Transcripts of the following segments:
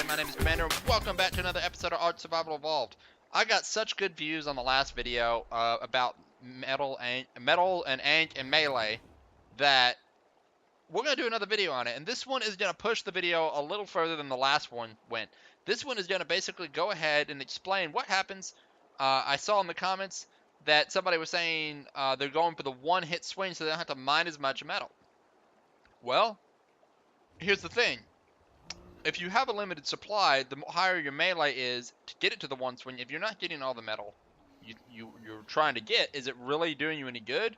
everybody, my name is Commander, and welcome back to another episode of Ark Survival Evolved. I got such good views on the last video about metal and ink and melee that we're going to do another video on it. And this one is going to push the video a little further than the last one went. This one is going to basically go ahead and explain what happens. I saw in the comments that somebody was saying they're going for the one-hit swing so they don't have to mine as much metal. Well, here's the thing. If you have a limited supply, the higher your melee is to get it to the one swing. If you're not getting all the metal you're trying to get, is it really doing you any good?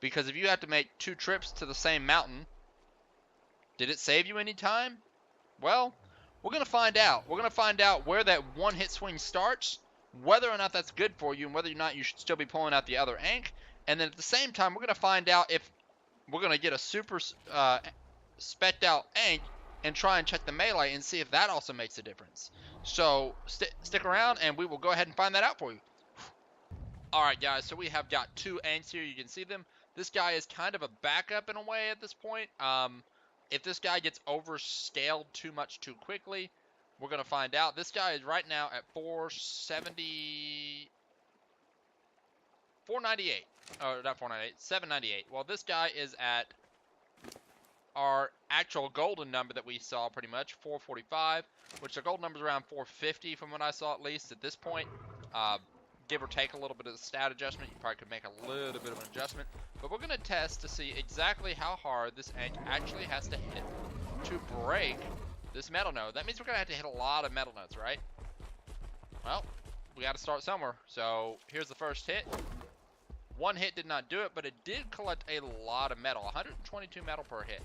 Because if you have to make 2 trips to the same mountain, did it save you any time? Well, we're going to find out. We're going to find out where that one-hit swing starts, whether or not that's good for you, and whether or not you should still be pulling out the other ink. And then at the same time, we're going to find out if we're going to get a super specced out ink and try and check the melee and see if that also makes a difference. So stick around and we will go ahead and find that out for you. Alright guys, so we have got 2 inks here. You can see them. This guy is kind of a backup in a way at this point. If this guy gets overscaled too much too quickly, we're going to find out. This guy is right now at 498. Oh, not 498, 798. Well, this guy is at our actual golden number that we saw pretty much, 445, which the gold number is around 450 from what I saw at least at this point. Give or take a little bit of the stat adjustment. You probably could make a little bit of an adjustment. But we're going to test to see exactly how hard this ink actually has to hit to break this metal node. That means we're going to have to hit a lot of metal nodes, right? Well, we got to start somewhere. So here's the first hit. One hit did not do it, but it did collect a lot of metal, 122 metal per hit.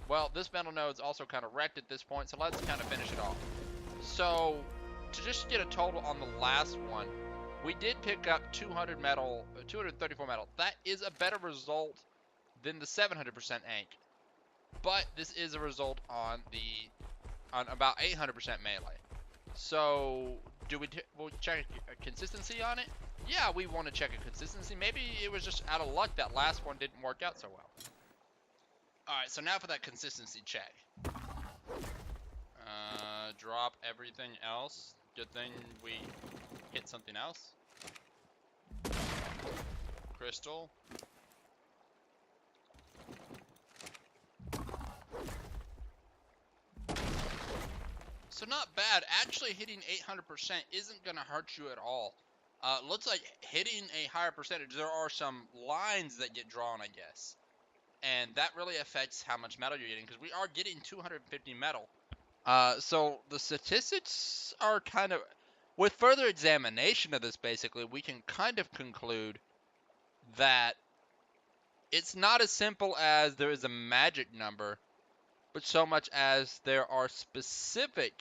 Well, this metal node's also kind of wrecked at this point, so let's kind of finish it off. So, to just get a total on the last one, we did pick up 234 metal. That is a better result than the 700% ink. But this is a result on about 800% melee. So, we'll check a consistency on it? Yeah, we want to check a consistency. Maybe it was just out of luck that last one didn't work out so well. Alright, so now for that consistency check. Drop everything else. Good thing we hit something else. Crystal. So not bad. Actually hitting 800% isn't going to hurt you at all. Looks like hitting a higher percentage, there are some lines that get drawn, I guess. And that really affects how much metal you're getting, because we are getting 250 metal. So the statistics are kind of, with further examination of this basically, we can kind of conclude that it's not as simple as there is a magic number, but so much as there are specific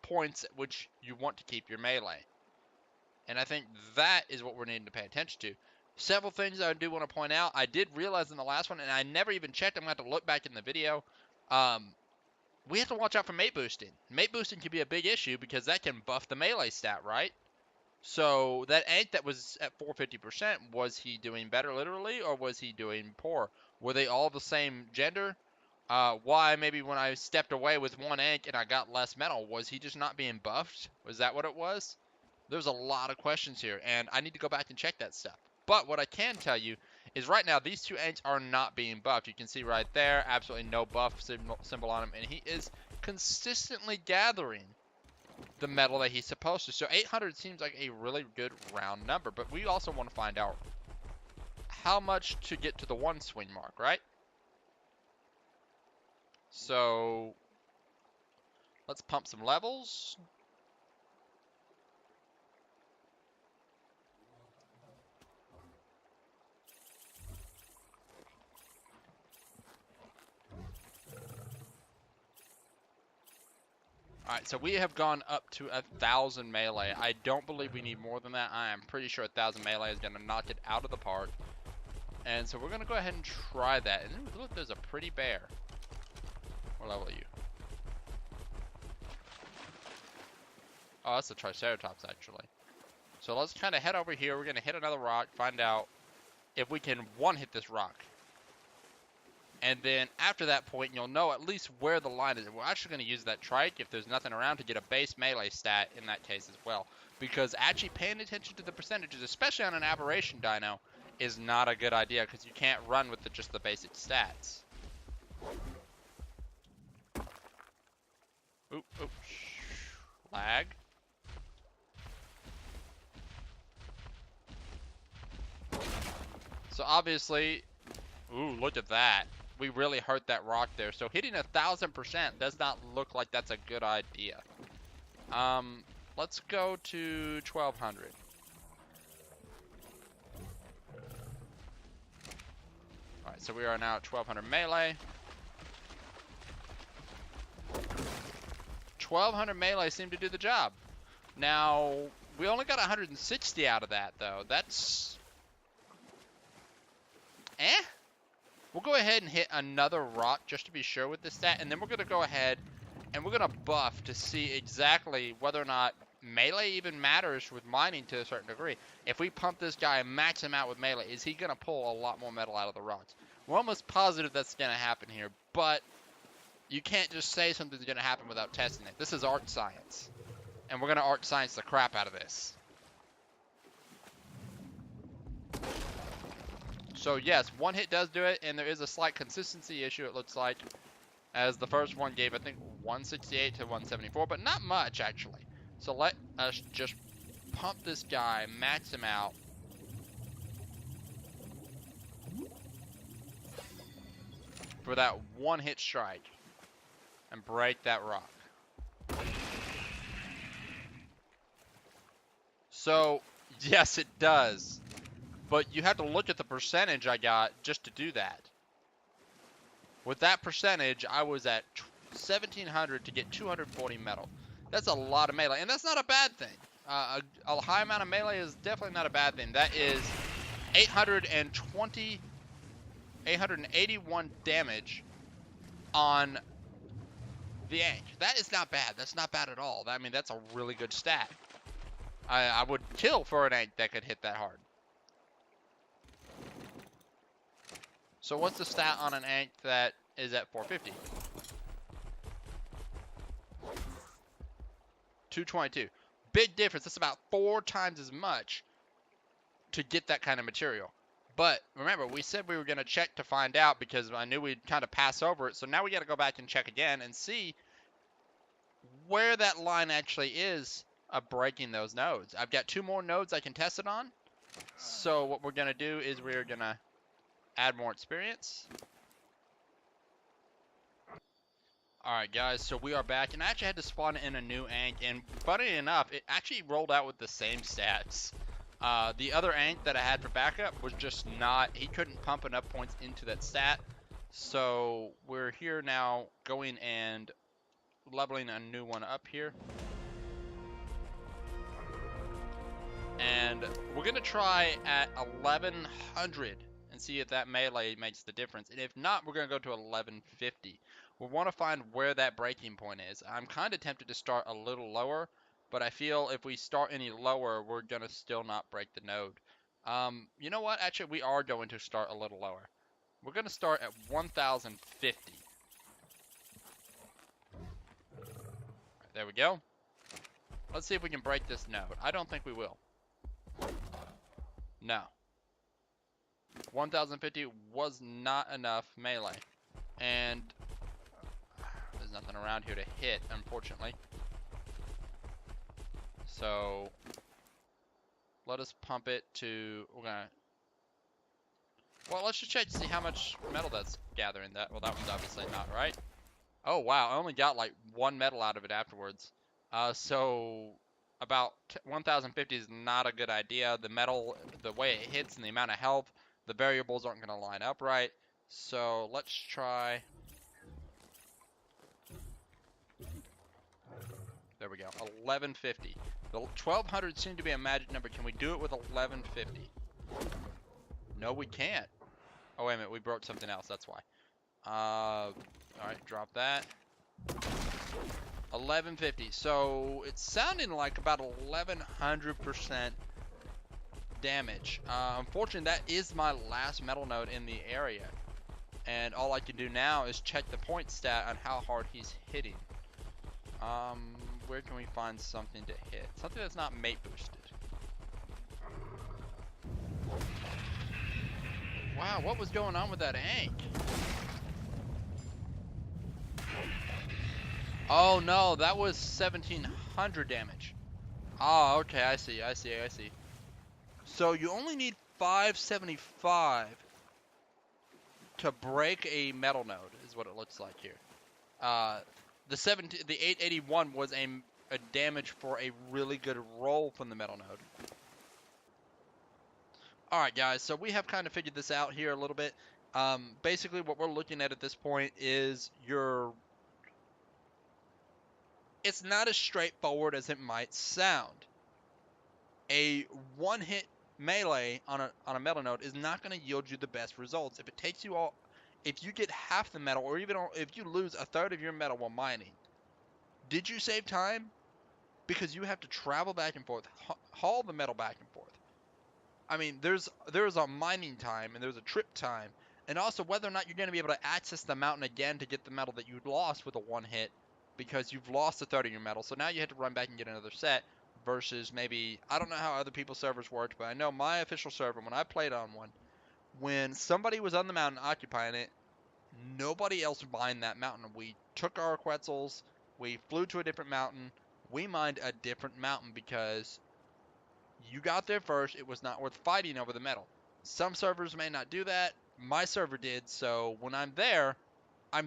points at which you want to keep your melee. And I think that is what we're needing to pay attention to. Several things I do want to point out. I did realize in the last one, and I never even checked. I'm going to have to look back in the video. We have to watch out for mate boosting. Mate boosting can be a big issue because that can buff the melee stat, right? So that ink that was at 450%, was he doing better literally, or was he doing poor? Were they all the same gender? Why maybe when I stepped away with one ink and I got less metal, was he just not being buffed? Was that what it was? There's a lot of questions here, and I need to go back and check that stuff. But what I can tell you is right now these 2 inks are not being buffed. You can see right there, absolutely no buff symbol on him, and he is consistently gathering the metal that he's supposed to. So 800 seems like a really good round number, but we also want to find out how much to get to the 1 swing mark, right? So let's pump some levels. Alright, so we have gone up to 1,000 melee. I don't believe we need more than that. I am pretty sure 1,000 melee is going to knock it out of the park. And so we're going to go ahead and try that. And look, there's a pretty bear. What level are you? Oh, that's a Triceratops, actually. So let's kind of head over here. We're going to hit another rock, find out if we can one-hit this rock. And then after that point, you'll know at least where the line is. We're actually going to use that trike if there's nothing around to get a base melee stat in that case as well. Because actually paying attention to the percentages, especially on an aberration dino, is not a good idea because you can't run with just the basic stats. Oop, oop, lag. So obviously, ooh, look at that. We really hurt that rock there. So hitting 1,000% does not look like that's a good idea. Let's go to 1,200. All right, so we are now at 1,200 melee. 1,200 melee seemed to do the job. Now, we only got 160 out of that, though. That's... We'll go ahead and hit another rock just to be sure with this stat, and then we're going to go ahead and we're going to buff to see exactly whether or not melee even matters with mining to a certain degree. If we pump this guy and max him out with melee, is he going to pull a lot more metal out of the rocks? We're almost positive that's going to happen here, but you can't just say something's going to happen without testing it. This is art science, and we're going to art science the crap out of this. So yes, one hit does do it, and there is a slight consistency issue, it looks like, as the first one gave, I think, 168 to 174, but not much, actually. So let us just pump this guy, max him out. For that one hit strike, and break that rock. So, yes, it does. But you have to look at the percentage I got just to do that. With that percentage, I was at 1,700 to get 240 metal. That's a lot of melee, and that's not a bad thing. A high amount of melee is definitely not a bad thing. That is 881 damage on the Ankh. That is not bad. That's not bad at all. I mean, that's a really good stat. I would kill for an Ankh that could hit that hard. So what's the stat on an Ankh that is at 450? 222. Big difference. That's about 4 times as much to get that kind of material. But remember, we said we were going to check to find out because I knew we'd kind of pass over it. So now we got to go back and check again and see where that line actually is of breaking those nodes. I've got 2 more nodes I can test it on. So what we're going to do is we're going to add more experience. Alright guys, so we are back, and I actually had to spawn in a new Ankh, and funny enough, it actually rolled out with the same stats. The other Ankh that I had for backup was just not, he couldn't pump enough points into that stat. So we're here now going and leveling a new one up here. And we're going to try at 1,100 and see if that melee makes the difference. And if not, we're going to go to 1,150. We want to find where that breaking point is. I'm kind of tempted to start a little lower, but I feel if we start any lower, we're going to still not break the node. You know what? Actually, we are going to start a little lower. We're going to start at 1,050. Right, there we go. Let's see if we can break this node. I don't think we will. No. 1,050 was not enough melee. And there's nothing around here to hit, unfortunately. So let us pump it to, we're gonna, well, let's just check to see how much metal that's gathering. That, well, that one's obviously not, right? Oh wow, I only got like 1 metal out of it afterwards. So about 1,050 is not a good idea. The metal, the way it hits and the amount of health, the variables aren't going to line up right. So let's try. There we go, 1,150. The 1,200 seemed to be a magic number. Can we do it with 1,150? No, we can't. Oh, wait a minute, we broke something else, that's why. Alright, drop that. 1,150. So it's sounding like about 1,100% damage. Unfortunately, that is my last metal node in the area. And all I can do now is check the point stat on how hard he's hitting. Where can we find something to hit? Something that's not mate boosted. Wow, what was going on with that Ank? Oh no, that was 1700 damage. Oh, okay, I see. So you only need 575 to break a metal node, is what it looks like here. The 881 was a damage for a really good roll from the metal node. Alright guys, so we have kind of figured this out here a little bit. Basically what we're looking at this point is it's not as straightforward as it might sound. A one-hit melee on a metal node is not going to yield you the best results. If you get half the metal, or even if you lose a third of your metal while mining, did you save time? Because you have to travel back and forth, haul the metal back and forth. I mean, there's a mining time and there's a trip time, and also whether or not you're going to be able to access the mountain again to get the metal that you lost with a one hit, because you've lost a third of your metal. So now you have to run back and get another set. Versus maybe, I don't know how other people's servers worked, but I know my official server, when I played on one, when somebody was on the mountain occupying it, nobody else mined that mountain. We took our Quetzals, we flew to a different mountain, we mined a different mountain because you got there first, it was not worth fighting over the metal. Some servers may not do that, my server did, so when I'm there by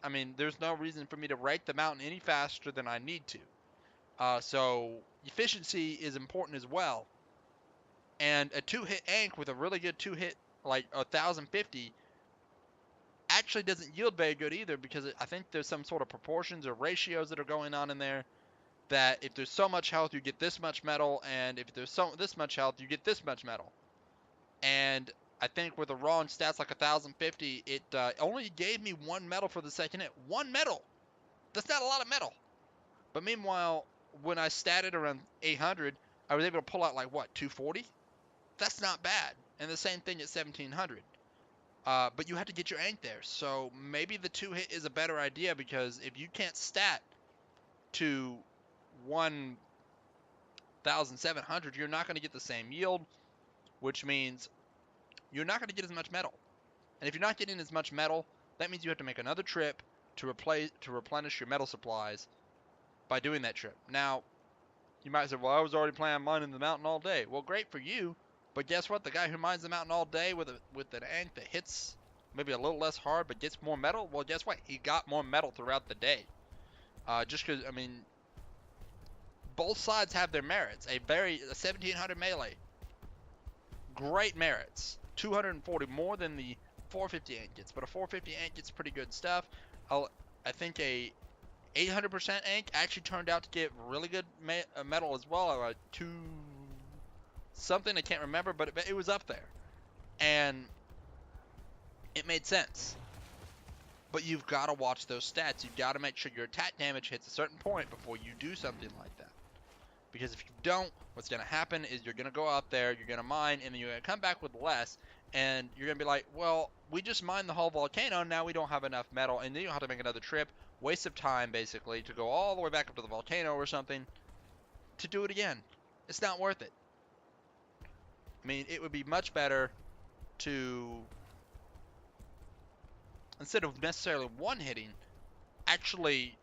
I mean, there's no reason for me to rake the mountain any faster than I need to. So efficiency is important as well. And a 2-hit Ank with a really good 2-hit, like 1050, actually doesn't yield very good either, because I think there's some sort of proportions or ratios that are going on in there, that if there's so much health you get this much metal, and if there's this much health you get this much metal. And I think with the wrong stats like 1050, it only gave me 1 metal for the second hit. 1 metal! That's not a lot of metal. But meanwhile, when I statted around 800, I was able to pull out like what, 240? That's not bad. And the same thing at 1700. But you have to get your Ank there. So maybe the 2-hit is a better idea, because if you can't stat to 1700, you're not going to get the same yield, which means you're not going to get as much metal. And if you're not getting as much metal, that means you have to make another trip to replenish your metal supplies by doing that trip. Now, you might say, well, I was already planning on mining the mountain all day. Well, great for you, but guess what? The guy who mines the mountain all day with an Ank that hits maybe a little less hard but gets more metal, well, guess what? He got more metal throughout the day. Just because, I mean, both sides have their merits. A 1700 melee, great merits. 240 more than the 450 Ank gets, but a 450 Ank gets pretty good stuff. I think a 800% Ank actually turned out to get really good metal as well. 2 something, I can't remember, but it was up there, and it made sense. But you've got to watch those stats. You've got to make sure your attack damage hits a certain point before you do something like that. Because if you don't, what's going to happen is you're going to go out there, you're going to mine, and then you're going to come back with less, and you're going to be like, well, we just mined the whole volcano, now we don't have enough metal, and then you'll have to make another trip, waste of time, basically, to go all the way back up to the volcano or something, to do it again. It's not worth it. I mean, it would be much better to, instead of necessarily one-hitting, actually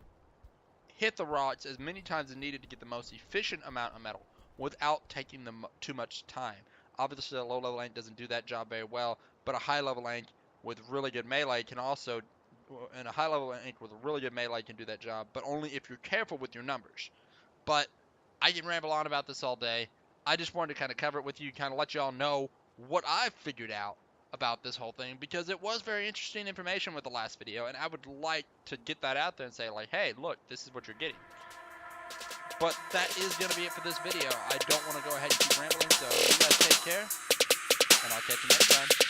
hit the rocks as many times as needed to get the most efficient amount of metal without taking them too much time. Obviously, a low-level Ank doesn't do that job very well, but a high-level Ank with really good melee can also, and a high-level Ank with a really good melee can do that job, but only if you're careful with your numbers. But I can ramble on about this all day. I just wanted to kind of cover it with you, kind of let you all know what I've figured out about this whole thing, because it was very interesting information with the last video, and I would like to get that out there and say, like, hey, look, this is what you're getting. But that is going to be it for this video. I don't want to go ahead and keep rambling, so you guys take care, and I'll catch you next time.